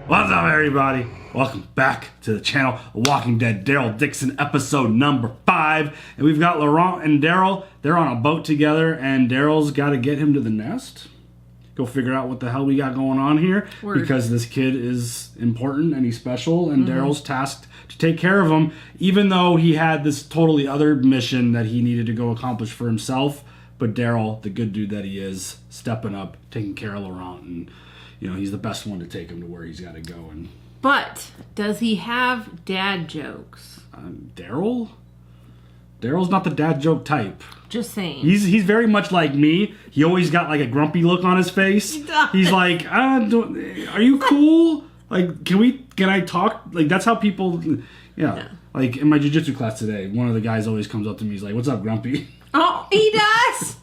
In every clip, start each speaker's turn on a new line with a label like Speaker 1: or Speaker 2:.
Speaker 1: What's up, everybody? Welcome back to the channel, Walking Dead Daryl Dixon, episode number 5. And we've got Laurent and Daryl. They're on a boat together, and Daryl's got to get him to the nest. Go figure out what the hell we got going on here.
Speaker 2: Word.
Speaker 1: Because this kid is important and he's special, and Daryl's tasked to take care of him, even though he had this totally other mission that he needed to go accomplish for himself. But Daryl, the good dude that he is, stepping up, taking care of Laurent, and you know, he's the best one to take him to where he's got to go. And
Speaker 2: But does he have dad jokes?
Speaker 1: Daryl? Daryl's not the dad joke type.
Speaker 2: Just saying.
Speaker 1: He's very much like me. He always got like a grumpy look on his face.
Speaker 2: He does.
Speaker 1: He's like, are you cool? Like, can I talk? Like, that's how people, yeah. Like, in my jiu-jitsu class today, one of the guys always comes up to me. He's like, what's up, grumpy?
Speaker 2: Oh, he does?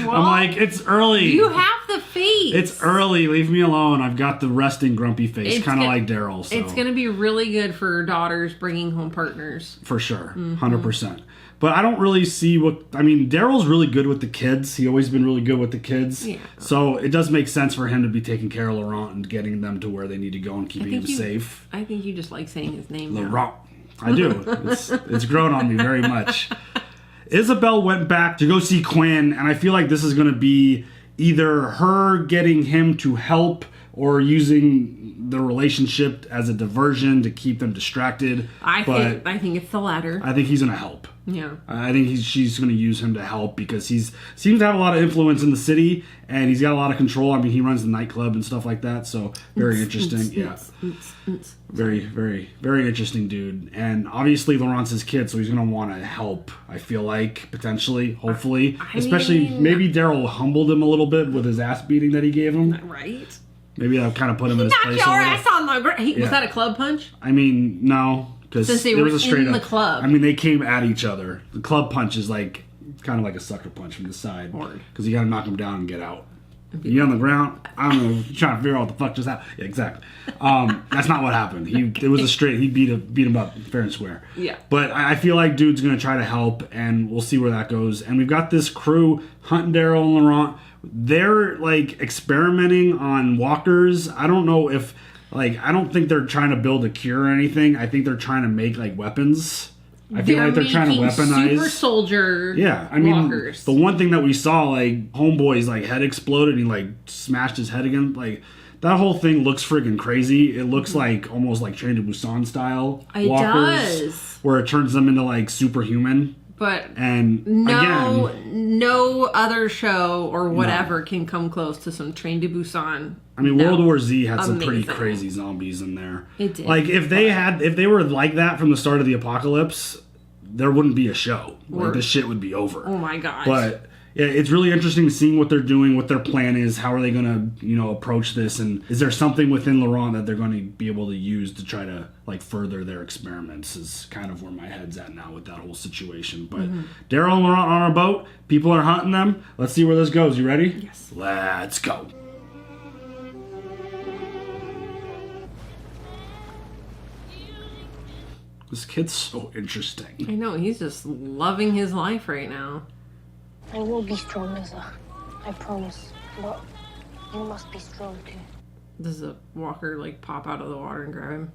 Speaker 2: Well,
Speaker 1: I'm like, it's early.
Speaker 2: You have the face.
Speaker 1: It's early. Leave me alone. I've got the resting grumpy face,
Speaker 2: It's
Speaker 1: kind of
Speaker 2: gonna-
Speaker 1: like Daryl. So.
Speaker 2: It's going to be really good for daughters bringing home partners.
Speaker 1: For sure. 100%. But I don't really see Daryl's really good with the kids. He's always been really good with the kids.
Speaker 2: Yeah.
Speaker 1: So it does make sense for him to be taking care of Laurent and getting them to where they need to go and keeping him safe.
Speaker 2: I think you just like saying his name now.
Speaker 1: Laurent. I do. It's grown on me very much. Isabelle went back to go see Quinn, and I feel like this is going to be either her getting him to help or using the relationship as a diversion to keep them distracted.
Speaker 2: I think it's the latter.
Speaker 1: I think he's going to help.
Speaker 2: Yeah.
Speaker 1: I think she's going to use him to help because seems to have a lot of influence in the city, and he's got a lot of control. I mean, he runs the nightclub and stuff like that, so very interesting. Yeah. Very, very, very interesting dude. And obviously Laurent's his kid, so he's going to want to help, I feel like, potentially, hopefully. Maybe Daryl humbled him a little bit with his ass beating that he gave him.
Speaker 2: Right?
Speaker 1: Maybe that kind of put him in his place
Speaker 2: Knock
Speaker 1: a
Speaker 2: your
Speaker 1: little.
Speaker 2: ass on the ground. Was that a club punch?
Speaker 1: I mean, no. Because
Speaker 2: Since they
Speaker 1: there
Speaker 2: were
Speaker 1: was a straight
Speaker 2: in
Speaker 1: up,
Speaker 2: the club.
Speaker 1: I mean, they came at each other. The club punch is like kind of like a sucker punch from the side. Because you got to knock him down and get out. You on the ground? I don't know. You're trying to figure out what the fuck just happened. Yeah, exactly. That's not what happened. It was a straight. He beat him up fair and square.
Speaker 2: Yeah.
Speaker 1: But I feel like dude's gonna try to help, and we'll see where that goes. And we've got this crew, Hunt, Daryl, and Laurent. They're like experimenting on walkers. I don't know if I don't think they're trying to build a cure or anything. I think they're trying to make like weapons. I feel like they're trying to weaponize
Speaker 2: super soldier.
Speaker 1: Yeah, I mean,
Speaker 2: walkers.
Speaker 1: The one thing that we saw, like Homeboy's like head exploded. And he like smashed his head again. Like that whole thing looks friggin' crazy. It looks like almost like Train to Busan style walkers,
Speaker 2: does.
Speaker 1: where it turns them into like superhuman.
Speaker 2: But
Speaker 1: And
Speaker 2: no other show or whatever can come close to some Train to Busan.
Speaker 1: I mean, World War Z had some pretty
Speaker 2: Amazing.
Speaker 1: crazy zombies in there.
Speaker 2: It did.
Speaker 1: Like if they were like that from the start of the apocalypse, there wouldn't be a show. Like this shit would be over.
Speaker 2: Oh my gosh.
Speaker 1: But yeah, it's really interesting seeing what they're doing, what their plan is, how are they going to, approach this, and is there something within Laurent that they're going to be able to use to try to like further their experiments is kind of where my head's at now with that whole situation. But Daryl and Laurent on our boat, people are hunting them. Let's see where this goes. You ready?
Speaker 2: Yes.
Speaker 1: Let's go. This kid's so interesting.
Speaker 2: I know, he's just loving his life right now.
Speaker 3: I will be strong, Lisa. I promise. But you must be strong too.
Speaker 2: Does a walker like pop out of the water and grab him?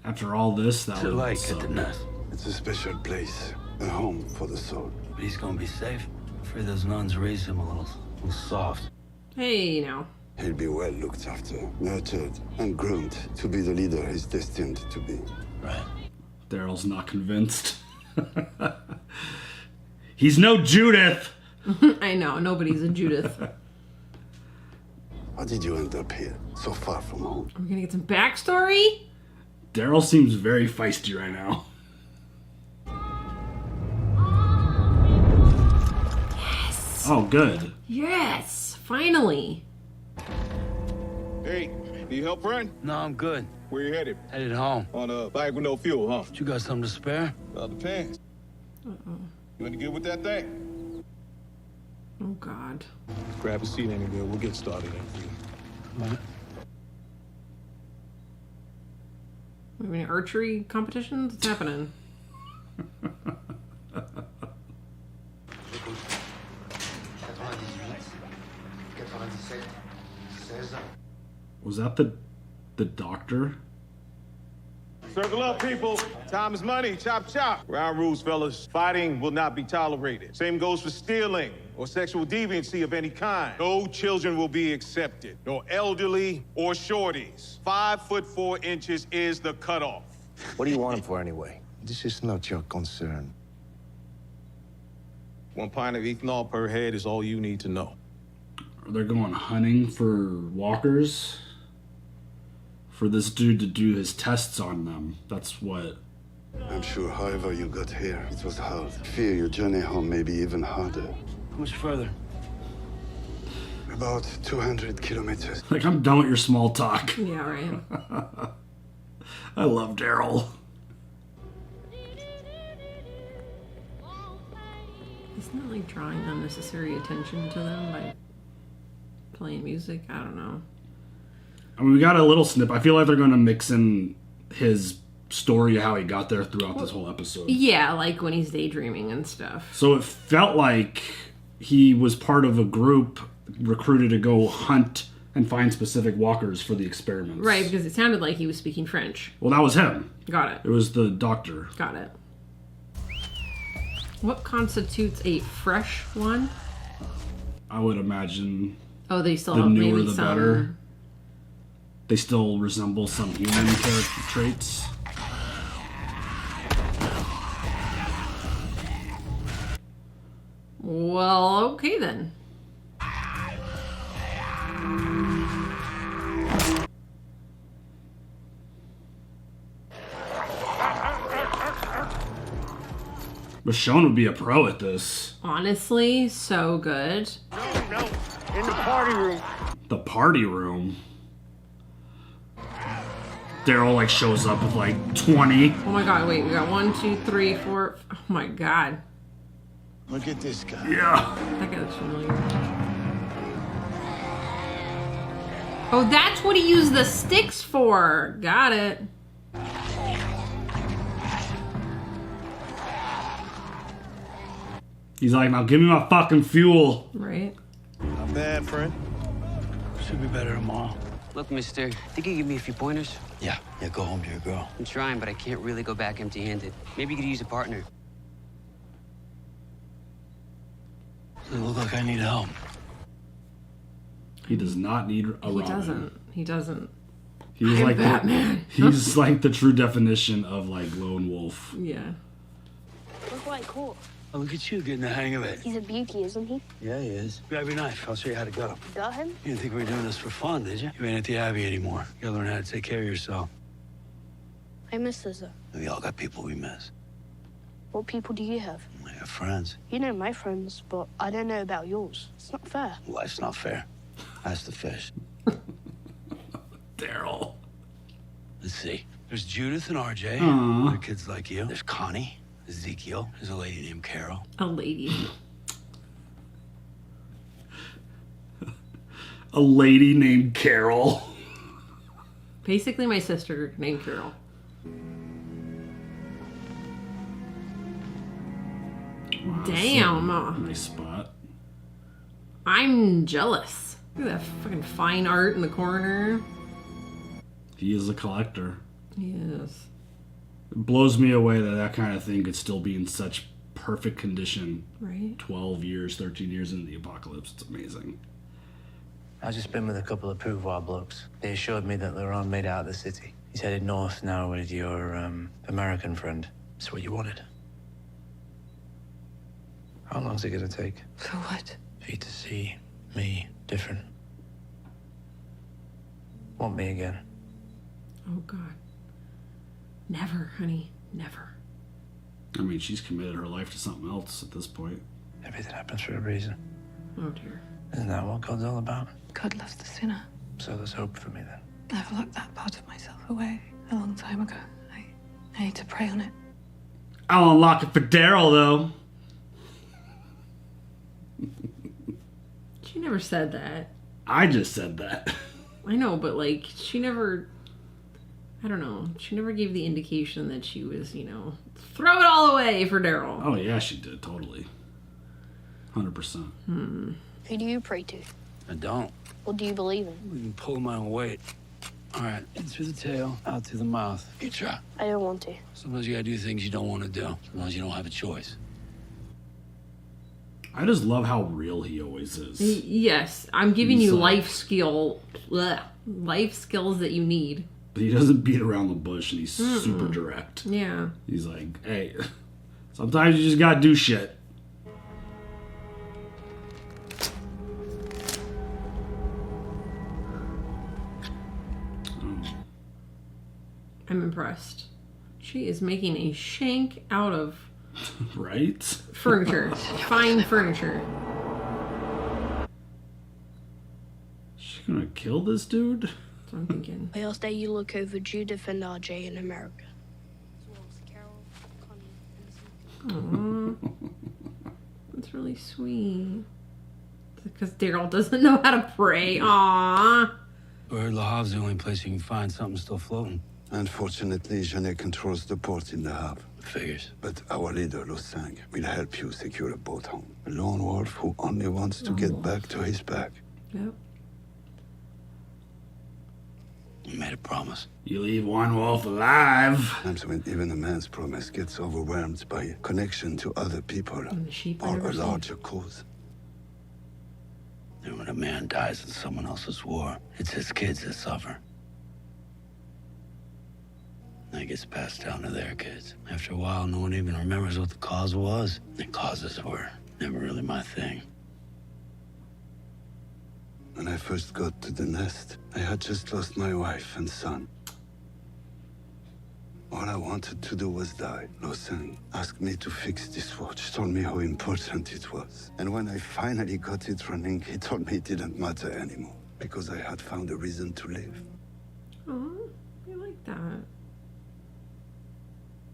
Speaker 1: After all this, that
Speaker 4: What's it
Speaker 1: would
Speaker 4: like
Speaker 1: suck.
Speaker 4: at the nest?
Speaker 5: It's a special place, a home for the soul.
Speaker 4: But he's gonna be safe. Afraid those nuns raised him a little soft.
Speaker 2: Hey, now.
Speaker 5: He'll be well looked after, nurtured, and groomed to be the leader he's destined to be.
Speaker 4: Right.
Speaker 1: Daryl's not convinced. He's no Judith.
Speaker 2: I know, nobody's a Judith.
Speaker 5: How did you end up here, so far from home?
Speaker 2: Are we gonna get some backstory?
Speaker 1: Daryl seems very feisty right now.
Speaker 2: Yes.
Speaker 1: Oh, good.
Speaker 2: Yes, finally.
Speaker 6: Hey, need help, friend?
Speaker 4: No, I'm good.
Speaker 6: Where you headed?
Speaker 4: Headed home.
Speaker 6: On a bike with no fuel, huh?
Speaker 4: You got something to spare?
Speaker 6: Well, depends. You want to get with that thing?
Speaker 2: Oh God.
Speaker 6: Grab a seat, anywhere. We'll get started in for you.
Speaker 4: Right.
Speaker 2: We have any archery competitions? What's happening?
Speaker 1: Was that the The doctor?
Speaker 6: Circle up, people. Time is money. Chop, chop. Round rules, fellas. Fighting will not be tolerated. Same goes for stealing or sexual deviancy of any kind. No children will be accepted. No elderly or shorties. 5'4" is the cutoff.
Speaker 7: What do you want him for anyway?
Speaker 5: This is not your concern.
Speaker 6: 1 pint of ethanol per head is all you need to know.
Speaker 1: They're going hunting for walkers? For this dude to do his tests on them. That's what...
Speaker 5: I'm sure however you got here, it was hard. Fear your journey home may be even harder.
Speaker 4: How much further?
Speaker 5: About 200 kilometers.
Speaker 1: Like, I'm done with your small talk.
Speaker 2: Yeah, right.
Speaker 1: I love Daryl.
Speaker 2: Isn't it like drawing unnecessary attention to them by playing music? I don't know.
Speaker 1: I mean, we got a little snip. I feel like they're going to mix in his story of how he got there throughout this whole episode.
Speaker 2: Yeah, like when he's daydreaming and stuff.
Speaker 1: So it felt like he was part of a group recruited to go hunt and find specific walkers for the experiments.
Speaker 2: Right, because it sounded like he was speaking French.
Speaker 1: Well, that was him.
Speaker 2: Got it.
Speaker 1: It was the doctor.
Speaker 2: Got it. What constitutes a fresh one?
Speaker 1: I would imagine
Speaker 2: Oh, they still
Speaker 1: the
Speaker 2: have
Speaker 1: newer
Speaker 2: maybe
Speaker 1: the
Speaker 2: some...
Speaker 1: better. They still resemble some human character traits.
Speaker 2: Well, okay then.
Speaker 1: Michonne would be a pro at this.
Speaker 2: Honestly, so good.
Speaker 7: No, in the party room.
Speaker 1: The party room. Daryl like shows up with like 20.
Speaker 2: Oh my god, wait, we got 1, 2, 3, 4. Oh my god.
Speaker 5: Look at this guy.
Speaker 1: Yeah.
Speaker 2: That guy looks familiar. Oh, that's what he used the sticks for. Got it.
Speaker 1: He's like, now give me my fucking fuel.
Speaker 2: Right.
Speaker 6: Not bad, friend.
Speaker 4: Should be better tomorrow.
Speaker 8: Look, mister, think you give me a few pointers?
Speaker 4: Yeah, go home to your girl.
Speaker 8: I'm trying, but I can't really go back empty-handed. Maybe you could use a partner.
Speaker 4: Does it look like I need help?
Speaker 1: He does not need a
Speaker 2: He
Speaker 1: Robin.
Speaker 2: doesn't. He doesn't.
Speaker 1: He's
Speaker 2: I'm
Speaker 1: like
Speaker 2: Batman.
Speaker 1: He's like the true definition of like lone wolf.
Speaker 2: Yeah.
Speaker 3: Look what I caught.
Speaker 4: Oh, look at you getting the hang of it.
Speaker 3: He's a beauty, isn't he?
Speaker 4: Yeah, he is. Grab your knife. I'll show you how to go.
Speaker 3: You got him?
Speaker 4: You didn't think we were doing this for fun, did you? You ain't at the Abbey anymore. You gotta learn how to take care of yourself.
Speaker 3: I miss Lizzo.
Speaker 4: We all got people we miss.
Speaker 3: What people do you have?
Speaker 4: I got friends.
Speaker 3: You know my friends, but I don't know about yours. It's not fair.
Speaker 4: Life's not fair. That's the fish.
Speaker 1: Daryl.
Speaker 4: Let's see. There's Judith and RJ.
Speaker 1: Aw.
Speaker 4: They're kids like you. There's Connie. Ezekiel. There's a lady named Carol.
Speaker 2: A lady.
Speaker 1: A lady named Carol.
Speaker 2: Basically my sister named Carol.
Speaker 1: Wow,
Speaker 2: Damn.
Speaker 1: Nice spot.
Speaker 2: I'm jealous. Look at that fucking fine art in the corner.
Speaker 1: He is a collector.
Speaker 2: Yes.
Speaker 1: It blows me away that kind of thing could still be in such perfect condition.
Speaker 2: Right?
Speaker 1: 12 years, 13 years into the apocalypse. It's amazing.
Speaker 9: I've just been with a couple of Pouvoir blokes. They assured me that Laurent made out of the city. He's headed north now with your American friend. That's what you wanted. How long's it gonna take?
Speaker 10: For what?
Speaker 9: For you to see me different. Want me again?
Speaker 2: Oh god. Never, honey. Never.
Speaker 1: I mean, she's committed her life to something else at this point.
Speaker 9: Everything happens for a reason.
Speaker 2: Oh dear.
Speaker 9: Isn't that what God's all about?
Speaker 10: God loves the sinner.
Speaker 9: So there's hope for me then.
Speaker 10: I've locked that part of myself away a long time ago. I need to pray on it.
Speaker 1: I'll unlock it for Daryl, though.
Speaker 2: She never said that.
Speaker 1: I just said that.
Speaker 2: I know, but like, she never... I don't know. She never gave the indication that she was, you know, throw it all away for Daryl.
Speaker 1: Oh, yeah, she did. Totally. 100%.
Speaker 3: Who do you pray to?
Speaker 4: I don't.
Speaker 3: What do you believe in?
Speaker 4: We can pull my own weight. All right, in through the tail, out through the mouth. Good try.
Speaker 3: I don't want to.
Speaker 4: Sometimes you gotta do things you don't want to do. Sometimes you don't have a choice.
Speaker 1: I just love how real he always is.
Speaker 2: Yes, I'm giving
Speaker 1: He's
Speaker 2: you
Speaker 1: like-
Speaker 2: life skills that you need.
Speaker 1: But he doesn't beat around the bush, and he's super direct.
Speaker 2: Yeah.
Speaker 1: He's like, hey, sometimes you just gotta do shit.
Speaker 2: I'm impressed. She is making a shank out of
Speaker 1: Right?
Speaker 2: furniture. Fine furniture.
Speaker 1: She gonna kill this dude?
Speaker 2: That's what I'm thinking.
Speaker 3: I ask that you look over Judith and RJ in America.
Speaker 2: Aww. That's really sweet. Because Daryl doesn't know how to pray. Aww.
Speaker 4: I heard Le Havre's the only place you can find something still floating.
Speaker 5: Unfortunately, Genet controls the port in the Havre.
Speaker 4: Figures.
Speaker 5: But our leader, Losang, will help you secure a boat home. A lone wolf who only wants to get back to his pack.
Speaker 2: Yep.
Speaker 4: You made a promise.
Speaker 1: You leave one wolf alive.
Speaker 5: Times when even a man's promise gets overwhelmed by connection to other people
Speaker 2: And the sheep
Speaker 5: or
Speaker 2: never
Speaker 5: a
Speaker 2: seen.
Speaker 5: larger cause.
Speaker 4: And when a man dies in someone else's war, it's his kids that suffer. That gets passed down to their kids. After a while, no one even remembers what the cause was. The causes were never really my thing.
Speaker 5: When I first got to the nest, I had just lost my wife and son. All I wanted to do was die. Losang asked me to fix this watch, told me how important it was. And when I finally got it running, he told me it didn't matter anymore, because I had found a reason to live.
Speaker 2: Oh, I like that.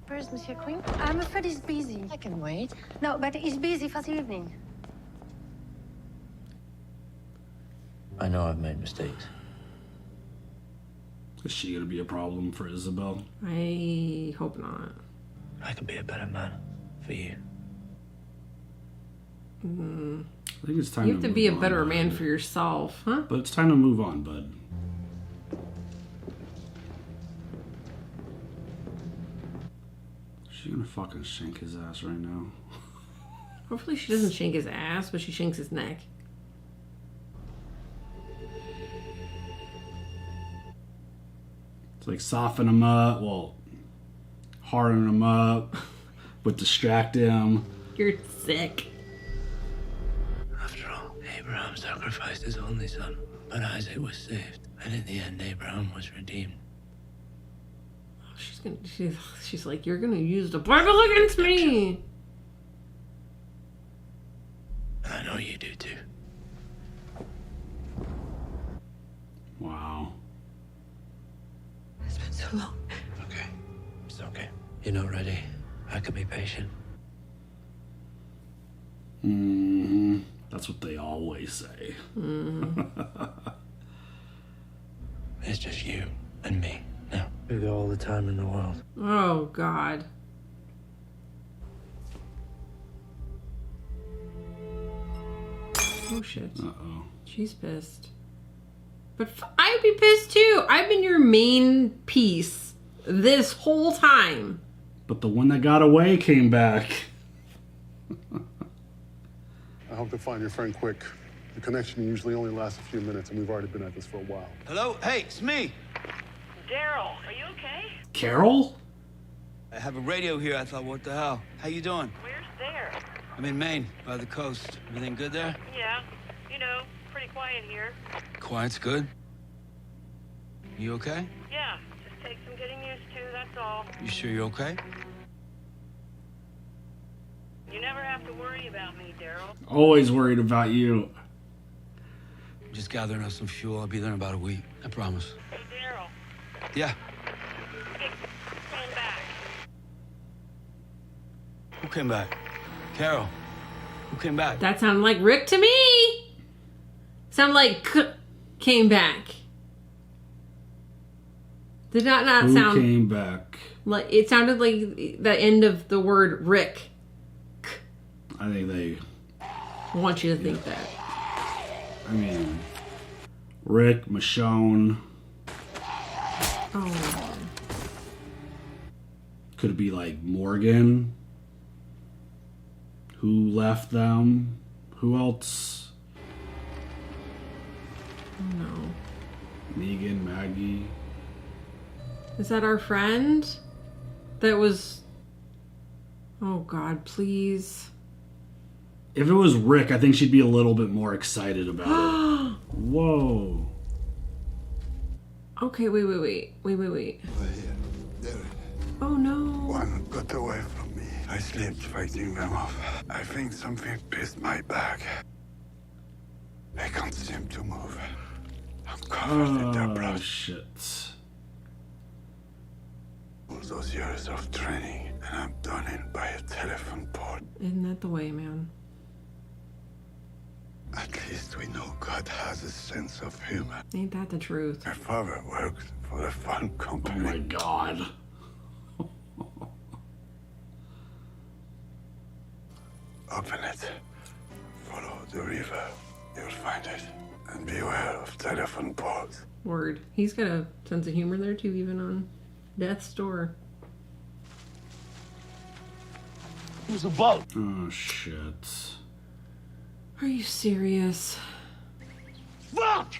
Speaker 3: Where's Monsieur Queen? I'm afraid he's busy.
Speaker 10: I can wait.
Speaker 3: No, but he's busy for the evening.
Speaker 9: I know I've made mistakes.
Speaker 1: Is she gonna be a problem for Isabelle?
Speaker 2: I hope not.
Speaker 9: I can be a better man for you.
Speaker 1: I think it's time
Speaker 2: You have to be a
Speaker 1: move
Speaker 2: better
Speaker 1: on,
Speaker 2: man
Speaker 1: bud.
Speaker 2: for yourself, huh?
Speaker 1: But it's time to move on, bud. She's gonna fucking shank his ass right now.
Speaker 2: Hopefully she doesn't shank his ass, but she shanks his neck.
Speaker 1: It's like soften him up, well, harden him up, but distract him.
Speaker 2: You're sick.
Speaker 9: After all, Abraham sacrificed his only son, but Isaac was saved. And in the end, Abraham was redeemed.
Speaker 2: She's like, you're gonna use the Bible against me.
Speaker 9: I know you do too.
Speaker 1: Wow.
Speaker 10: It's been so long.
Speaker 9: Okay. It's okay. You're not ready. I can be patient.
Speaker 1: Mm-hmm. That's what they always say.
Speaker 9: It's just you and me now. We've got all the time in the world.
Speaker 2: Oh God. Oh shit.
Speaker 1: Uh-oh.
Speaker 2: She's pissed. But I'd be pissed too. I've been your main piece this whole time.
Speaker 1: But the one that got away came back.
Speaker 11: I hope to find your friend quick. The connection usually only lasts a few minutes, and we've already been at this for a while.
Speaker 4: Hello? Hey, it's me.
Speaker 12: Daryl, are you okay?
Speaker 1: Carol?
Speaker 4: I have a radio here. I thought, what the hell? How you doing?
Speaker 12: Where's there?
Speaker 4: I'm in Maine, by the coast. Everything good there?
Speaker 12: Yeah, you know, pretty quiet here.
Speaker 4: Quiet's good. You okay?
Speaker 12: Yeah, just takes some getting used to, that's all.
Speaker 4: You sure you're okay?
Speaker 12: You never have to worry about me, Daryl.
Speaker 1: Always worried about you.
Speaker 4: I'm just gathering up some fuel. I'll be there in about a week. I promise.
Speaker 12: Hey, Daryl.
Speaker 4: Yeah.
Speaker 12: Hey, stand back.
Speaker 4: Who came back? Carol. Who came back?
Speaker 2: That sounded like Rick to me. Sound like came back. Did that not
Speaker 1: Who
Speaker 2: sound
Speaker 1: came back?
Speaker 2: like it sounded like the end of the word Rick?
Speaker 1: I think they...
Speaker 2: I want you to think that.
Speaker 1: I mean... Rick, Michonne...
Speaker 2: Oh.
Speaker 1: Could it be like Morgan? Who left them? Who else?
Speaker 2: Oh no.
Speaker 1: Negan, Maggie.
Speaker 2: Is that our friend? That was... Oh God, please.
Speaker 1: If it was Rick, I think she'd be a little bit more excited about it. Whoa.
Speaker 2: Okay, wait. Oh no.
Speaker 5: One got away from me. I slipped fighting them off. I think something pissed my back. I can't seem to move. I'm covered in their blood.
Speaker 1: Shit.
Speaker 5: All those years of training, and I'm done in by a telephone pole.
Speaker 2: Isn't that the way, man?
Speaker 5: At least we know God has a sense of humor.
Speaker 2: Ain't that the truth?
Speaker 5: My father worked for a fun company.
Speaker 1: Oh my God.
Speaker 5: Open it. Follow the river. You'll find it. And beware of telephone poles.
Speaker 2: Word. He's got a sense of humor there too, even on death's door.
Speaker 7: There's a boat.
Speaker 1: Oh shit.
Speaker 2: Are you serious?
Speaker 7: Fuck!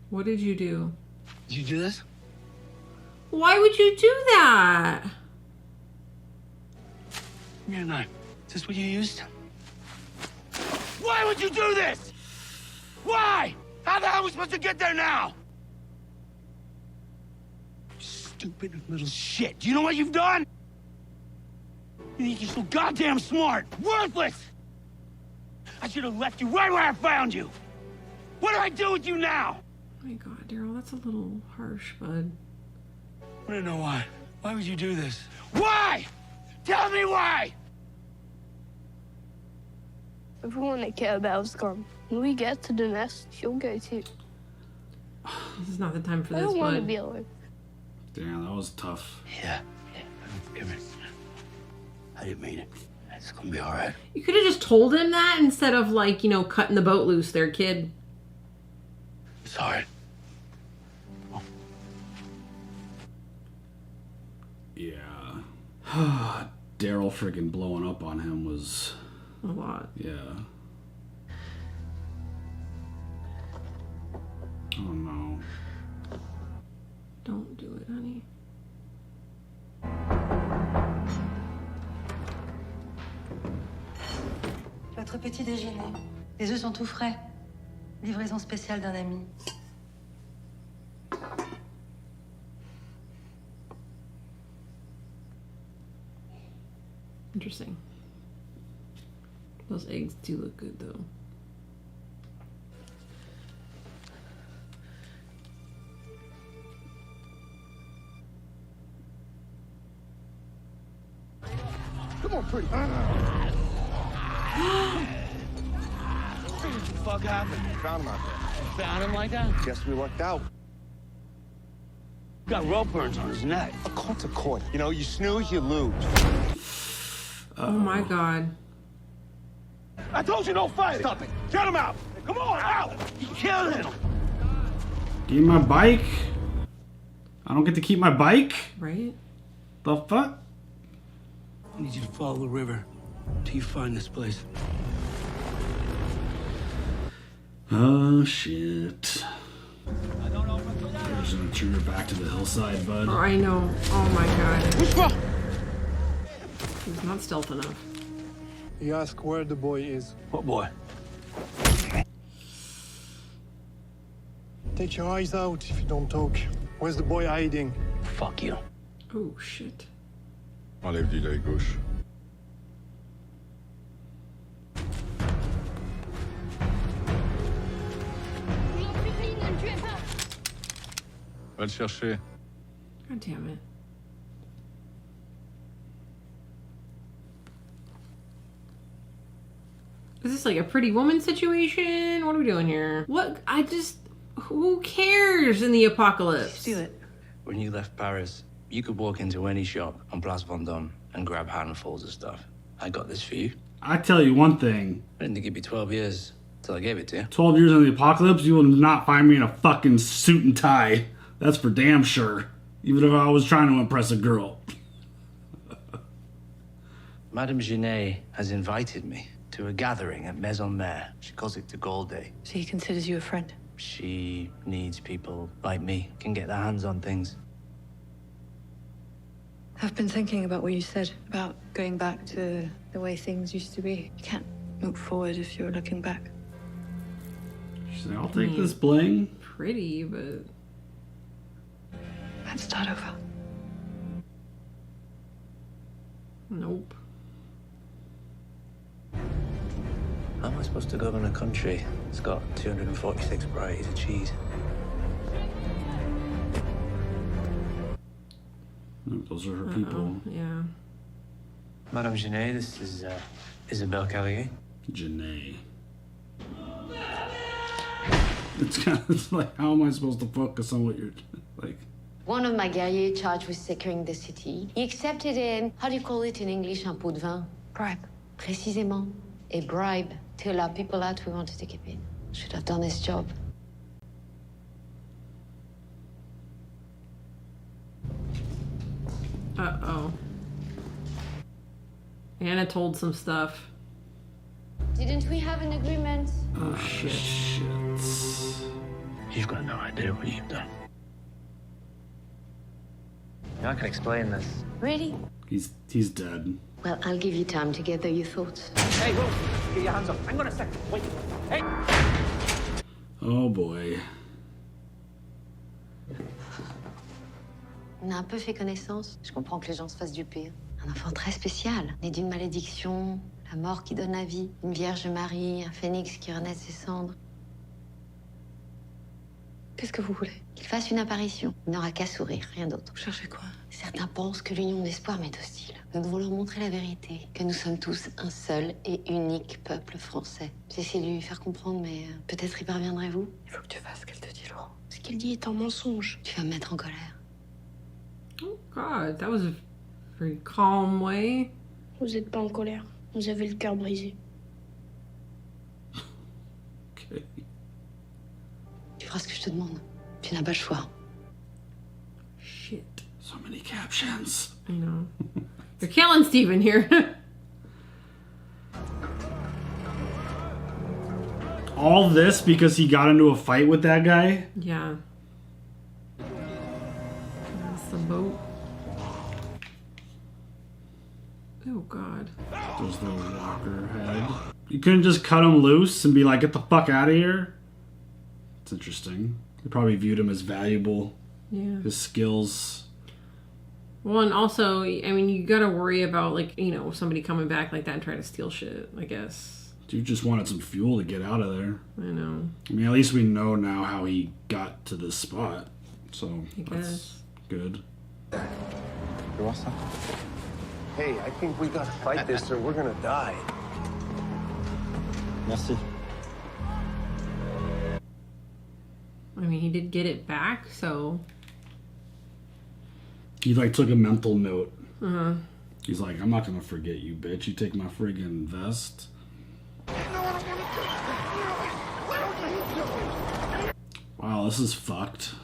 Speaker 2: What did you do?
Speaker 4: Did you do this?
Speaker 2: Why would you do that?
Speaker 4: Your knife. Is this what you used?
Speaker 7: Why would you do this? Why? How the hell are we supposed to get there now? Stupid little shit. Do you know what you've done? You think you're so goddamn smart. Worthless! I should have left you right where I found you. What do I do with you now?
Speaker 2: Oh my God, Daryl, that's a little harsh, bud.
Speaker 4: I want to know why. Why would you do this?
Speaker 7: Why? Tell me why!
Speaker 3: Everyone I care about is gone. When we get to the nest, she'll go too.
Speaker 2: This is not the time for
Speaker 3: I
Speaker 2: this,
Speaker 3: don't want to
Speaker 2: bud.
Speaker 3: be alone.
Speaker 1: Damn, that was tough.
Speaker 4: Yeah. Come here. I didn't mean it. It's gonna be all right.
Speaker 2: You could have just told him that instead of, like, you know, cutting the boat loose there, kid.
Speaker 4: It's all right.
Speaker 1: Yeah. Daryl freaking blowing up on him was...
Speaker 2: A lot.
Speaker 1: Yeah. Oh no.
Speaker 2: Don't do it, honey.
Speaker 13: Votre petit déjeuner. Les œufs sont tout frais. Livraison spéciale d'un ami.
Speaker 2: Interesting. Those eggs do look good, though.
Speaker 7: Come on, pretty. What the fuck happened? Found him out there. Found him like that? Guess we lucked out.
Speaker 4: Got rope burns on his neck.
Speaker 7: A court's a court. You know, you snooze, you lose.
Speaker 2: Oh my God.
Speaker 7: I told you no fight. Stop it. Get him out. Come on, out. You killed him.
Speaker 1: Give me my bike? I don't get to keep my bike?
Speaker 2: Right?
Speaker 1: The fuck?
Speaker 4: I need you to follow the river till you find this place.
Speaker 1: Oh shit. They're just gonna turn her back to the hillside, bud.
Speaker 2: Oh, I know. Oh my God.
Speaker 7: What's wrong?
Speaker 2: He's not stealth enough.
Speaker 11: He asked where the boy is.
Speaker 4: What boy?
Speaker 11: Take your eyes out if you don't talk. Where's the boy hiding?
Speaker 4: Fuck you.
Speaker 2: Oh shit.
Speaker 14: Enlève-lui l'œil gauche. Va le chercher.
Speaker 2: God damn it. Is this like a Pretty Woman situation? What are we doing here? What? Who cares in the apocalypse?
Speaker 13: Do it.
Speaker 9: When you left Paris, you could walk into any shop on Place Vendôme and grab handfuls of stuff. I got this for you.
Speaker 1: I tell you one thing.
Speaker 9: I didn't think it'd be 12 years Till I gave it to you.
Speaker 1: 12 years in the apocalypse, you will not find me in a fucking suit and tie. That's for damn sure. Even if I was trying to impress a girl.
Speaker 9: Madame Genet has invited me to a gathering at Maison Mère. She calls it the Gold Day.
Speaker 10: So he considers you a friend?
Speaker 9: She needs people like me, can get their hands on things.
Speaker 10: I've been thinking about what you said about going back to the way things used to be. You can't move forward if you're looking back.
Speaker 1: She's like, I'll take this bling.
Speaker 2: Pretty, but...
Speaker 10: Let's start over.
Speaker 2: Nope.
Speaker 9: How am I supposed to govern a country that's got 246 varieties of cheese?
Speaker 1: Those are her people.
Speaker 2: Yeah.
Speaker 9: Madame Genet, this is Isabelle Carrier.
Speaker 1: Genet. It's kind of it's like, how am I supposed to focus on what you're like?
Speaker 15: One of my guerriers charged with securing the city. He accepted a, how do you call it in English, un pot de vin?
Speaker 10: Bribe.
Speaker 15: Précisément. A bribe to allow people out who wanted to keep in. Should have done his job.
Speaker 2: Uh-oh. Anna told some stuff.
Speaker 15: Didn't we have an agreement?
Speaker 1: Oh, shit.
Speaker 9: You've got no idea what you've done. I can explain this.
Speaker 15: Really?
Speaker 1: He's dead.
Speaker 15: Well, I'll give you time to gather your thoughts.
Speaker 7: Hey, Rose, get your hands up. Hang on a second. Wait. Hey!
Speaker 1: Oh boy.
Speaker 15: On a un peu fait connaissance. Je comprends que les gens se fassent duper. Un enfant très spécial, né d'une malédiction, la mort qui donne la vie, une Vierge Marie, un phénix qui renaît de ses cendres.
Speaker 10: Qu'est-ce que vous voulez?
Speaker 15: Qu'il fasse une apparition. Il n'aura qu'à sourire, rien d'autre.
Speaker 10: Vous cherchez quoi?
Speaker 15: Certains pensent que l'union d'espoir m'est hostile. Nous devons leur montrer la vérité, que nous sommes tous un seul et unique peuple français. J'essaie de lui faire comprendre, mais peut-être y parviendrez-vous.
Speaker 10: Il faut que tu fasses ce qu'elle te dit, Laurent.
Speaker 15: Ce qu'elle dit est un mensonge. Tu vas me mettre en colère.
Speaker 2: Oh God, that was a very calm way.
Speaker 3: Vous n'êtes pas en colère. Vous avez le cœur brisé.
Speaker 1: Okay.
Speaker 15: Tu feras ce que je te demande. Tu n'as pas le choix.
Speaker 2: Shit.
Speaker 1: So many captions.
Speaker 2: I know. They're killing Steven here.
Speaker 1: All this because he got into a fight with that guy?
Speaker 2: Yeah. That's the boat. Oh God.
Speaker 1: There's the walker head. You couldn't just cut him loose and be like, get the fuck out of here? It's interesting. They probably viewed him as valuable.
Speaker 2: Yeah.
Speaker 1: His skills.
Speaker 2: Well, and also, I mean, you gotta worry about, like, you know, somebody coming back like that and trying to steal shit, I guess.
Speaker 1: Dude just wanted some fuel to get out of there.
Speaker 2: I know.
Speaker 1: I mean, at least we know now how he got to this spot. So,
Speaker 2: that's
Speaker 1: good.
Speaker 16: Hey, I think we gotta fight this or we're gonna die.
Speaker 4: Merci.
Speaker 2: I mean, he did get it back, so...
Speaker 1: He, like, took a mental note.
Speaker 2: Uh-huh.
Speaker 1: He's like, I'm not gonna forget you, bitch. You take my friggin' vest. Wow, this is fucked.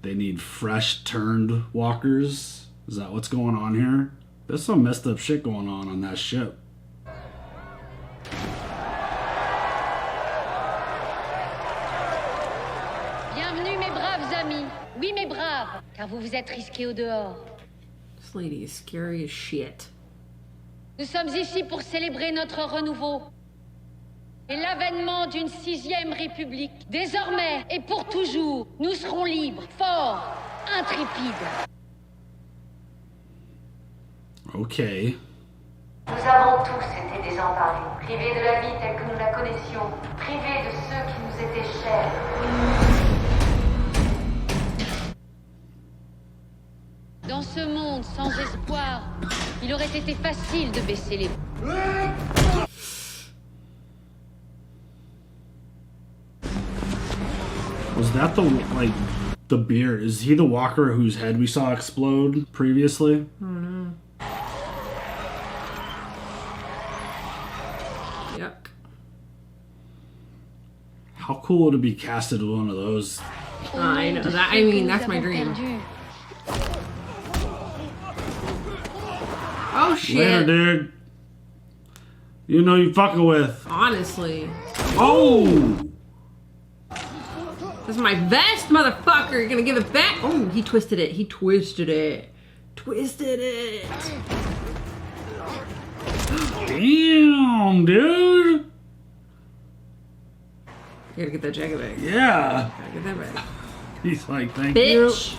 Speaker 1: They need fresh turned walkers. Is that what's going on here? There's some messed up shit going on that ship.
Speaker 15: Bienvenue, mes braves amis. Oui, mes braves, car vous vous êtes risqués au dehors.
Speaker 2: This lady is scary as shit.
Speaker 15: Nous sommes ici pour célébrer notre renouveau et l'avènement d'une 6e République. Désormais et pour toujours, nous serons libres, forts, intrépides.
Speaker 1: Ok.
Speaker 15: Nous avons tous été désemparés, privés de la vie telle que nous la connaissions, privés de ceux qui nous étaient chers. Dans ce monde sans espoir, il aurait été facile de baisser les...
Speaker 1: Was that the beer? Is he the walker whose head we saw explode previously?
Speaker 2: I don't know.
Speaker 1: cool to be casted as one of those.
Speaker 2: I know that. I mean, that's my dream. Oh shit!
Speaker 1: Later, dude. You know you fucking with.
Speaker 2: Honestly.
Speaker 1: Oh!
Speaker 2: This is my vest, motherfucker. You're gonna give it back? Oh, he twisted it. He twisted it. Twisted it.
Speaker 1: Damn, dude.
Speaker 2: You gotta get that jacket back.
Speaker 1: Yeah.
Speaker 2: Gotta get that back.
Speaker 1: He's like, thank you.
Speaker 2: Bitch.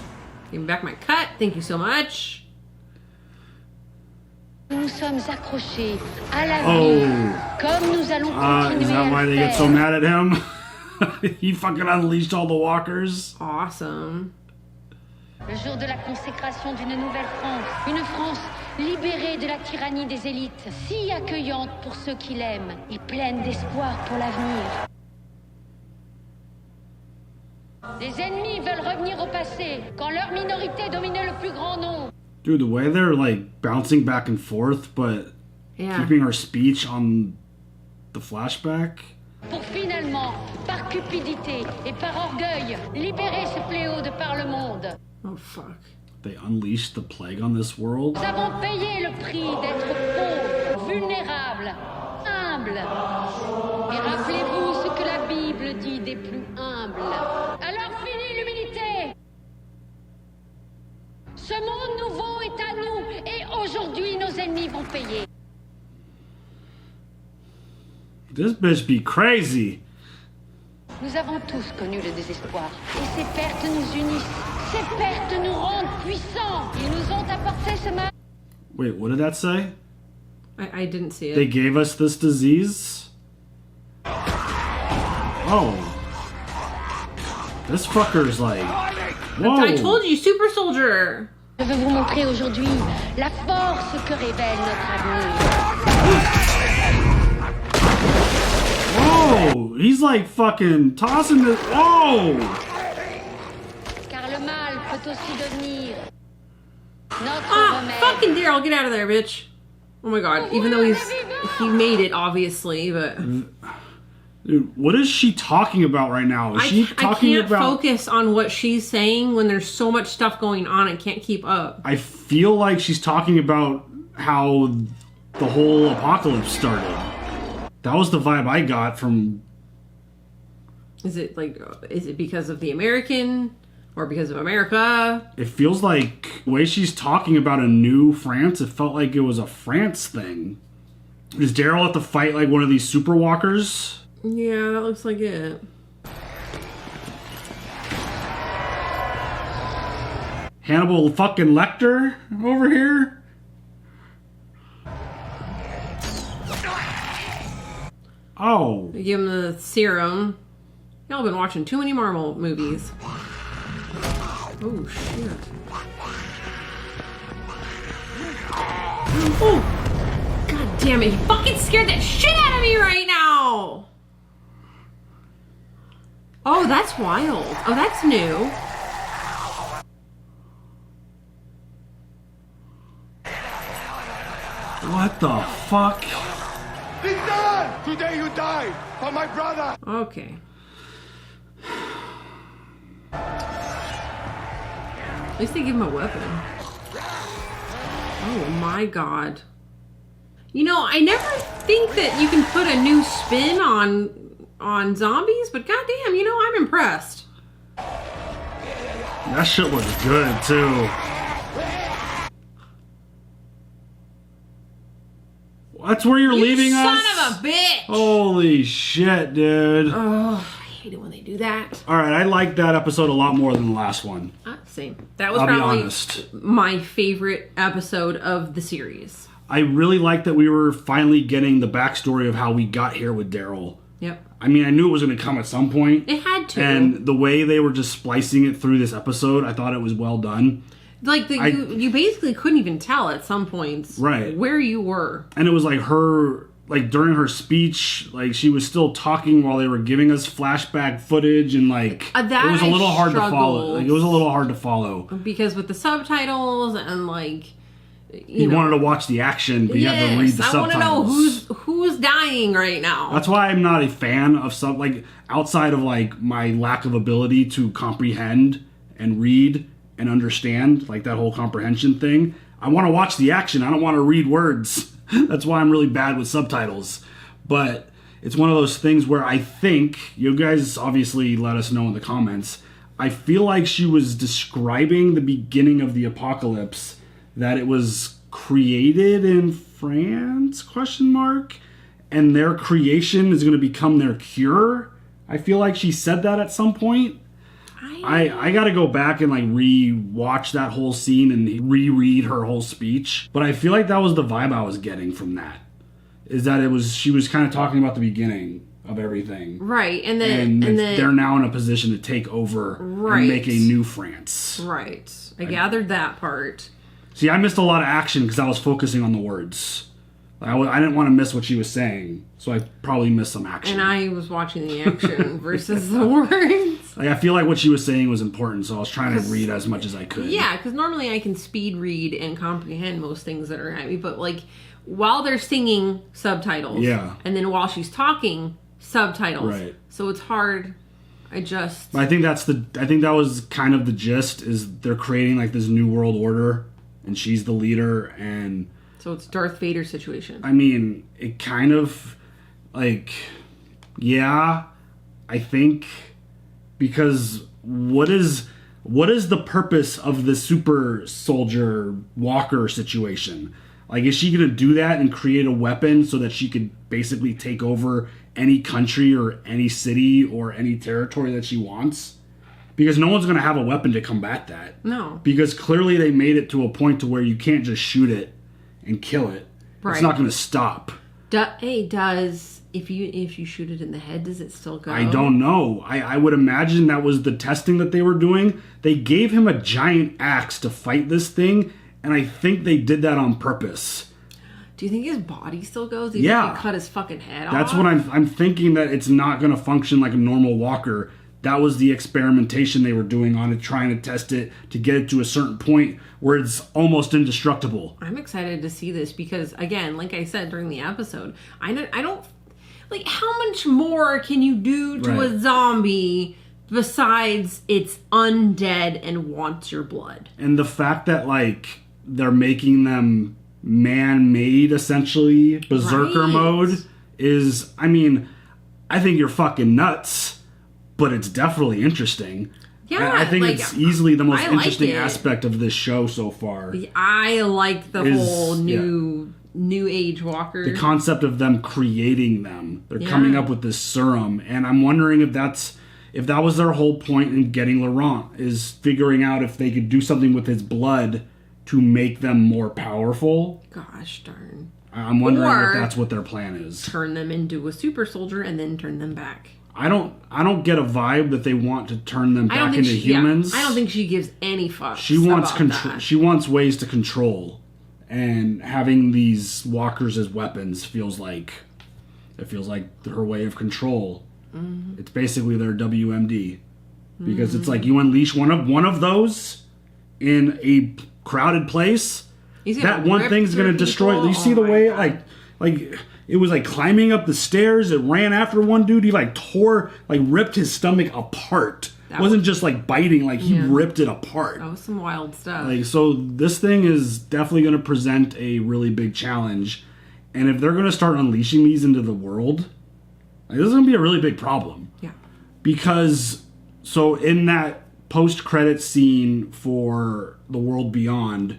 Speaker 2: Give me back my cut. Thank you so much.
Speaker 15: Nous sommes accrochés à l'avenir, comme nous allons continuer
Speaker 1: is that why
Speaker 15: à
Speaker 1: they
Speaker 15: le
Speaker 1: get so
Speaker 15: faire.
Speaker 1: mad at him? He fucking unleashed all the walkers.
Speaker 2: Awesome.
Speaker 15: Le jour de la consécration d'une nouvelle France, une France libérée de la tyrannie des élites, si accueillante pour ceux qui l'aiment et pleine d'espoir pour l'avenir. Les ennemis veulent revenir au passé, quand leur minorité dominait le plus grand nombre.
Speaker 1: Dude, the way they're like bouncing back and forth, but keeping her speech on the flashback.
Speaker 15: Pour finalement, par cupidité et par orgueil, libérer ce fléau de par le monde.
Speaker 2: Oh fuck.
Speaker 1: They unleashed the plague on this world.
Speaker 15: Nous avons payé le prix d'être pauvres, vulnérables, humbles. Et rappelez-vous ce que la Bible dit des plus humbles. Alors fini l'humilité! Ce monde nouveau est à nous et aujourd'hui nos ennemis vont payer.
Speaker 1: This bitch be crazy.
Speaker 15: Nous avons tous connu le désespoir. Et ces pertes nous unissent. Ces pertes nous rendent puissants. Ils nous ont apporté ce mal.
Speaker 1: Wait, what did that say?
Speaker 2: I didn't see it.
Speaker 1: They gave us this disease? Oh. This fucker's like... Whoa.
Speaker 2: I told you, super soldier.
Speaker 15: Je veux vous montrer aujourd'hui la force que révèle notre avenir.
Speaker 1: Whoa! He's like fucking tossing this... Whoa!
Speaker 15: Car le mal peut aussi devenir notre remède.
Speaker 2: Fucking Daryl, get out of there, bitch. Oh my god, even though he made it, obviously, but...
Speaker 1: Dude, what is she talking about right now? Is she talking
Speaker 2: I can't
Speaker 1: about...
Speaker 2: focus on what she's saying when there's so much stuff going on. I can't keep up.
Speaker 1: I feel like she's talking about how the whole apocalypse started. That was the vibe I got from...
Speaker 2: Is it because of the American or because of America?
Speaker 1: It feels like the way she's talking about a new France, it felt like it was a France thing. Is Daryl at the fight like one of these super walkers?
Speaker 2: Yeah, that looks like it.
Speaker 1: Hannibal fucking Lecter over here? Oh.
Speaker 2: They give him the serum. Y'all been watching too many Marvel movies. Oh, shit. Oh! God damn it, you fucking scared that shit out of me right now! Oh, that's wild. Oh, that's new.
Speaker 1: What the fuck?
Speaker 7: He's done! Today you die for my brother!
Speaker 2: Okay. At least they give him a weapon. Oh my god. You know, I never think that you can put a new spin on zombies, but goddamn, you know, I'm impressed.
Speaker 1: That shit looks good, too. That's where you're leaving us?
Speaker 2: Son of a bitch!
Speaker 1: Holy shit, dude.
Speaker 2: Oh, I hate it when they do that.
Speaker 1: Alright, I liked that episode a lot more than the last one.
Speaker 2: Same. That was
Speaker 1: I'll be
Speaker 2: probably
Speaker 1: honest.
Speaker 2: my favorite episode of the series.
Speaker 1: I really liked that we were finally getting the backstory of how we got here with Daryl.
Speaker 2: Yep.
Speaker 1: I mean, I knew it was going to come at some point.
Speaker 2: It had to.
Speaker 1: And the way they were just splicing it through this episode, I thought it was well done.
Speaker 2: Like, you basically couldn't even tell at some points where you were.
Speaker 1: And it was like her, like during her speech, like she was still talking while they were giving us flashback footage, and like
Speaker 2: that
Speaker 1: it was a little hard to follow.
Speaker 2: struggled.
Speaker 1: Like it was a little hard to follow.
Speaker 2: Because with the subtitles and like...
Speaker 1: You wanted to watch the action, but you had to read the subtitles.
Speaker 2: I want to know who who's dying right now.
Speaker 1: That's why I'm not a fan of some, like, outside of, like, my lack of ability to comprehend and read and understand, like, that whole comprehension thing. I want to watch the action. I don't want to read words. That's why I'm really bad with subtitles. But it's one of those things where I think, you guys obviously let us know in the comments, I feel like she was describing the beginning of the apocalypse, that it was created in France, ? And their creation is going to become their cure. I feel like she said that at some point. I got to go back and like re-watch that whole scene and reread her whole speech. But I feel like that was the vibe I was getting from that. Is that she was kind of talking about the beginning of everything.
Speaker 2: Right. And then
Speaker 1: they're now in a position to take over and make a new France.
Speaker 2: Right. I gathered that part.
Speaker 1: See, I missed a lot of action because I was focusing on the words. I didn't want to miss what she was saying, so I probably missed some action.
Speaker 2: And I was watching the action versus the words.
Speaker 1: Like, I feel like what she was saying was important, so I was trying to read as much as I could.
Speaker 2: Yeah, because normally I can speed read and comprehend most things that are at me, but like while they're singing, subtitles.
Speaker 1: Yeah.
Speaker 2: And then while she's talking, subtitles.
Speaker 1: Right.
Speaker 2: So it's hard. I
Speaker 1: think that was kind of the gist, is they're creating like this new world order, and she's the leader, and
Speaker 2: so it's Darth Vader situation.
Speaker 1: I mean, it kind of, like, yeah, I think, because what is the purpose of the super soldier walker situation? Like, is she going to do that and create a weapon so that she could basically take over any country or any city or any territory that she wants? Because no one's going to have a weapon to combat that.
Speaker 2: No.
Speaker 1: Because clearly they made it to a point to where you can't just shoot it and kill it. Right. It's not going to stop.
Speaker 2: If you shoot it in the head, does it still go?
Speaker 1: I don't know. I would imagine that was the testing that they were doing. They gave him a giant axe to fight this thing, and I think they did that on purpose.
Speaker 2: Do you think his body still goes? Do you think he cut his fucking head off?
Speaker 1: That's what I'm thinking, that it's not going to function like a normal walker. That was the experimentation they were doing on it, trying to test it to get it to a certain point where it's almost indestructible.
Speaker 2: I'm excited to see this because, again, like I said during the episode, I don't like, how much more can you do to a zombie besides it's undead and wants your blood?
Speaker 1: And the fact that, like, they're making them man-made, essentially, berserker mode is, I mean, I think you're fucking nuts. But it's definitely interesting.
Speaker 2: Yeah,
Speaker 1: I think it's easily the most interesting
Speaker 2: it.
Speaker 1: aspect of this show so far.
Speaker 2: I like the whole new age walker.
Speaker 1: The concept of them creating them. They're coming up with this serum. And I'm wondering if that was their whole point in getting Laurent, is figuring out if they could do something with his blood to make them more powerful.
Speaker 2: Gosh darn.
Speaker 1: I'm wondering if that's what their plan is.
Speaker 2: Turn them into a super soldier and then turn them back.
Speaker 1: I don't get a vibe that they want to turn them back into humans.
Speaker 2: I don't think she gives any fucks.
Speaker 1: She wants control. She wants ways to control, and having these walkers as weapons feels like her way of control. Mm-hmm. It's basically their WMD, because it's like you unleash one of those in a crowded place. That one thing's going to destroy. You see the way like. It was like climbing up the stairs. It ran after one dude. He ripped his stomach apart. It wasn't just like biting, like he ripped it apart.
Speaker 2: That was some wild stuff.
Speaker 1: Like, so this thing is definitely going to present a really big challenge. And if they're going to start unleashing these into the world, like, this is going to be a really big problem.
Speaker 2: Yeah.
Speaker 1: Because, so in that post-credit scene for The World Beyond,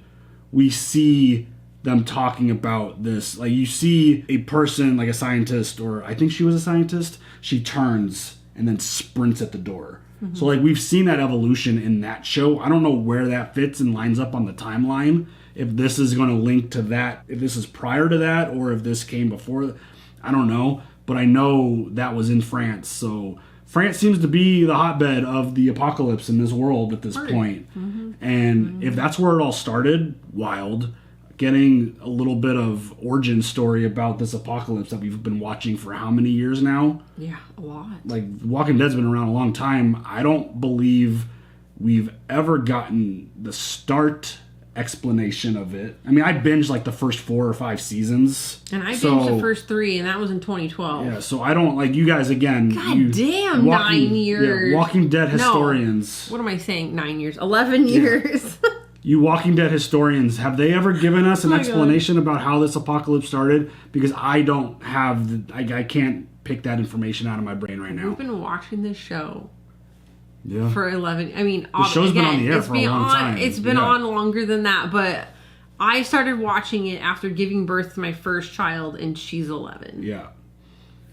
Speaker 1: we see them talking about this. Like, you see a person, like a scientist, or I think she was a scientist, she turns and then sprints at the door. Mm-hmm. So, like, we've seen that evolution in that show. I don't know where that fits and lines up on the timeline, if this is going to link to that, if this is prior to that, or if this came before. I don't know, but I know that was in France. So France seems to be the hotbed of the apocalypse in this world at this point. Mm-hmm. And if that's where it all started, wild. Getting a little bit of origin story about this apocalypse that we've been watching for how many years now?
Speaker 2: Yeah, a lot.
Speaker 1: Like, Walking Dead's been around a long time. I don't believe we've ever gotten the start explanation of it. I mean, I binged like the first 4 or 5 seasons.
Speaker 2: And I binged the first 3, and that was in 2012.
Speaker 1: Yeah, so I don't, like, you guys, again.
Speaker 2: God damn, 9 years.
Speaker 1: Yeah, Walking Dead historians.
Speaker 2: No, what am I saying? 9 years. 11 years.
Speaker 1: You Walking Dead historians, have they ever given us an explanation about how this apocalypse started? Because I don't have, I can't pick that information out of my brain right now.
Speaker 2: We've been watching this show.
Speaker 1: Yeah.
Speaker 2: For 11, I mean,
Speaker 1: the show's been on the air for a long time.
Speaker 2: It's been on longer than that, but I started watching it after giving birth to my first child, and she's 11.
Speaker 1: Yeah.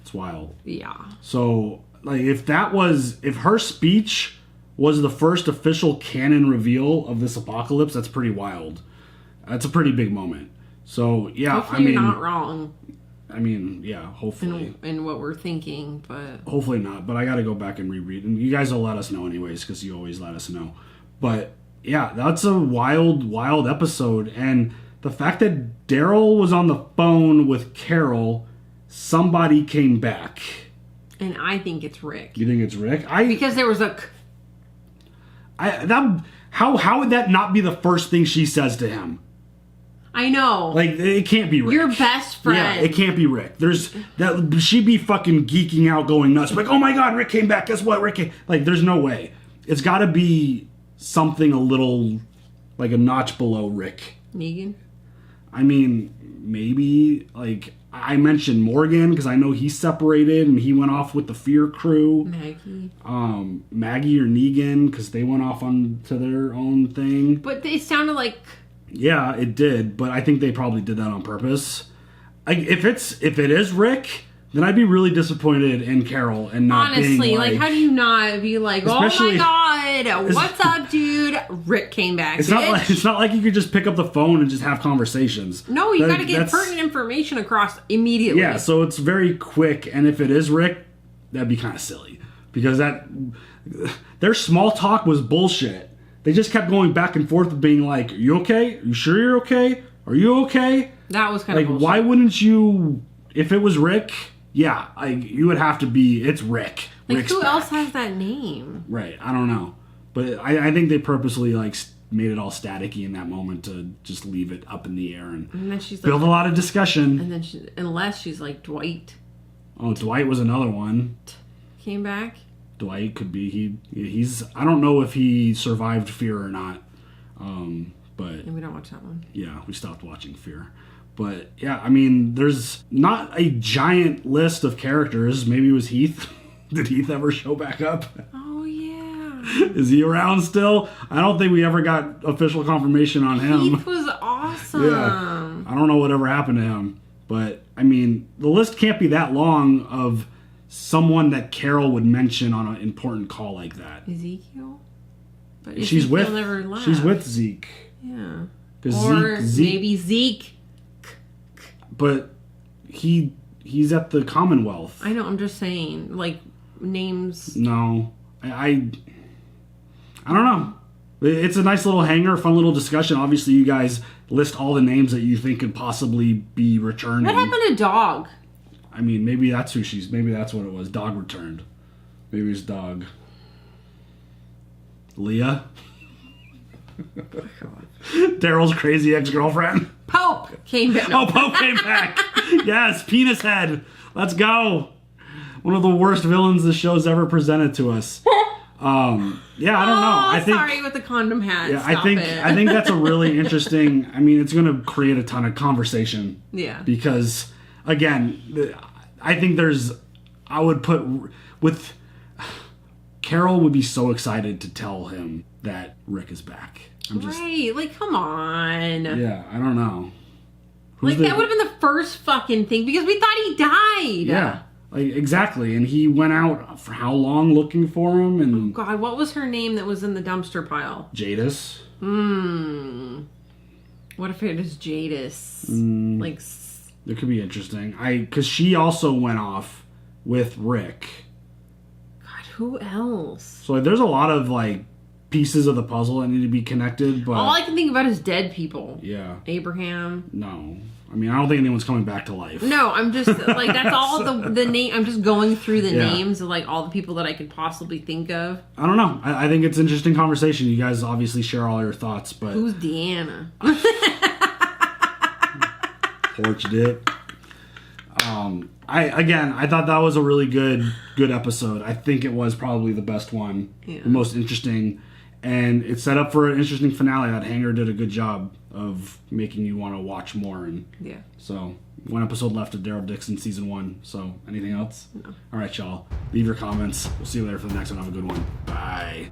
Speaker 1: It's wild.
Speaker 2: Yeah.
Speaker 1: So, like, if her speech was the first official canon reveal of this apocalypse, that's pretty wild. That's a pretty big moment. So, yeah,
Speaker 2: hopefully you're not wrong.
Speaker 1: I mean, yeah, hopefully.
Speaker 2: In what we're thinking, but...
Speaker 1: Hopefully not, but I gotta go back and reread. And you guys will let us know anyways, because you always let us know. But, yeah, that's a wild, wild episode. And the fact that Daryl was on the phone with Carol, somebody came back.
Speaker 2: And I think it's Rick.
Speaker 1: You think it's Rick?
Speaker 2: Because there was a...
Speaker 1: How would that not be the first thing she says to him?
Speaker 2: I know.
Speaker 1: Like, it can't be Rick.
Speaker 2: Your best friend.
Speaker 1: Yeah, it can't be Rick. She'd be fucking geeking out, going nuts. Like, oh my god, Rick came back. Guess what? Rick came. Like, there's no way. It's got to be something a little, like a notch below Rick.
Speaker 2: Negan?
Speaker 1: I mean, maybe, like, I mentioned Morgan, because I know he's separated, and he went off with the Fear crew. Maggie or Negan, because they went off onto their own thing.
Speaker 2: But it sounded like...
Speaker 1: Yeah, it did, but I think they probably did that on purpose. If it is Rick, then I'd be really disappointed in Carol and not
Speaker 2: honestly,
Speaker 1: being
Speaker 2: like, how do you not be like, oh my god, what's up, dude? Rick came back.
Speaker 1: It's not like you could just pick up the phone and just have conversations.
Speaker 2: No, you got to get pertinent information across immediately.
Speaker 1: Yeah, so it's very quick, and if it is Rick, that'd be kind of silly because their small talk was bullshit. They just kept going back and forth of being like, you okay? Are you sure you're okay? Are you okay?
Speaker 2: That was kind of bullshit.
Speaker 1: Why wouldn't you, if it was Rick, yeah, you would have to be, it's Rick.
Speaker 2: Like,
Speaker 1: Rick's
Speaker 2: who
Speaker 1: back.
Speaker 2: else has that name?
Speaker 1: Right, I don't know. But I think they purposely, like, made it all staticky in that moment to just leave it up in the air and
Speaker 2: then she's
Speaker 1: build
Speaker 2: like,
Speaker 1: a lot of discussion.
Speaker 2: And then unless she's like, Dwight.
Speaker 1: Oh, Dwight was another one.
Speaker 2: Came back?
Speaker 1: Dwight could be, he's, I don't know if he survived Fear or not. But
Speaker 2: and we don't watch that one.
Speaker 1: Yeah, we stopped watching Fear. But yeah, I mean, there's not a giant list of characters. Maybe it was Heath. Did Heath ever show back up?
Speaker 2: Oh yeah.
Speaker 1: Is he around still? I don't think we ever got official confirmation on him.
Speaker 2: Heath was awesome.
Speaker 1: Yeah. I don't know whatever happened to him. But I mean, the list can't be that long of someone that Carol would mention on an important call like that.
Speaker 2: Ezekiel? But
Speaker 1: she's
Speaker 2: Ezekiel never left.
Speaker 1: She's with Zeke.
Speaker 2: Yeah.
Speaker 1: Or
Speaker 2: maybe Zeke.
Speaker 1: But he's at the Commonwealth.
Speaker 2: I know, I'm just saying, like, names.
Speaker 1: No. I don't know. It's a nice little hanger, fun little discussion. Obviously, you guys list all the names that you think could possibly be returning.
Speaker 2: What happened to Dog?
Speaker 1: I mean, maybe that's maybe that's what it was. Dog returned. Maybe it's Dog. Leah? Daryl's crazy ex-girlfriend.
Speaker 2: Pope came back.
Speaker 1: Oh, Pope came back. Yes, Penis Head. Let's go. One of the worst villains the show's ever presented to us. Yeah, I don't know. I think,
Speaker 2: sorry with the condom hat.
Speaker 1: Yeah,
Speaker 2: Stop
Speaker 1: I think that's a really interesting. I mean, it's going to create a ton of conversation.
Speaker 2: Yeah.
Speaker 1: Because again, I think I would put with Carol would be so excited to tell him that Rick is back.
Speaker 2: Right, like, come on.
Speaker 1: Yeah, I don't know.
Speaker 2: That would have been the first fucking thing because we thought he died.
Speaker 1: Yeah, like exactly. And he went out for how long looking for him? And
Speaker 2: oh God, what was her name that was in the dumpster pile?
Speaker 1: Jadis.
Speaker 2: What if it is Jadis? Like,
Speaker 1: it could be interesting. Because she also went off with Rick.
Speaker 2: God, who else?
Speaker 1: So there's a lot of like pieces of the puzzle that need to be connected. But
Speaker 2: all I can think about is dead people.
Speaker 1: Yeah.
Speaker 2: Abraham.
Speaker 1: No. I mean, I don't think anyone's coming back to life.
Speaker 2: No, I'm just like that's all the name. I'm just going through the
Speaker 1: Yeah.
Speaker 2: names of like all the people that I could possibly think of.
Speaker 1: I don't know. I think it's an interesting conversation. You guys obviously share all your thoughts, but
Speaker 2: Who's Deanna?
Speaker 1: porch dick. I thought that was a really good episode. I think it was probably the best one,
Speaker 2: Yeah.
Speaker 1: the most interesting, and it set up for an interesting finale. That Hanger did a good job of making you want to watch more. And
Speaker 2: Yeah.
Speaker 1: so, one episode left of Daryl Dixon season 1. So, anything else?
Speaker 2: No.
Speaker 1: All right, y'all. Leave your comments. We'll see you later for the next one. Have a good one. Bye.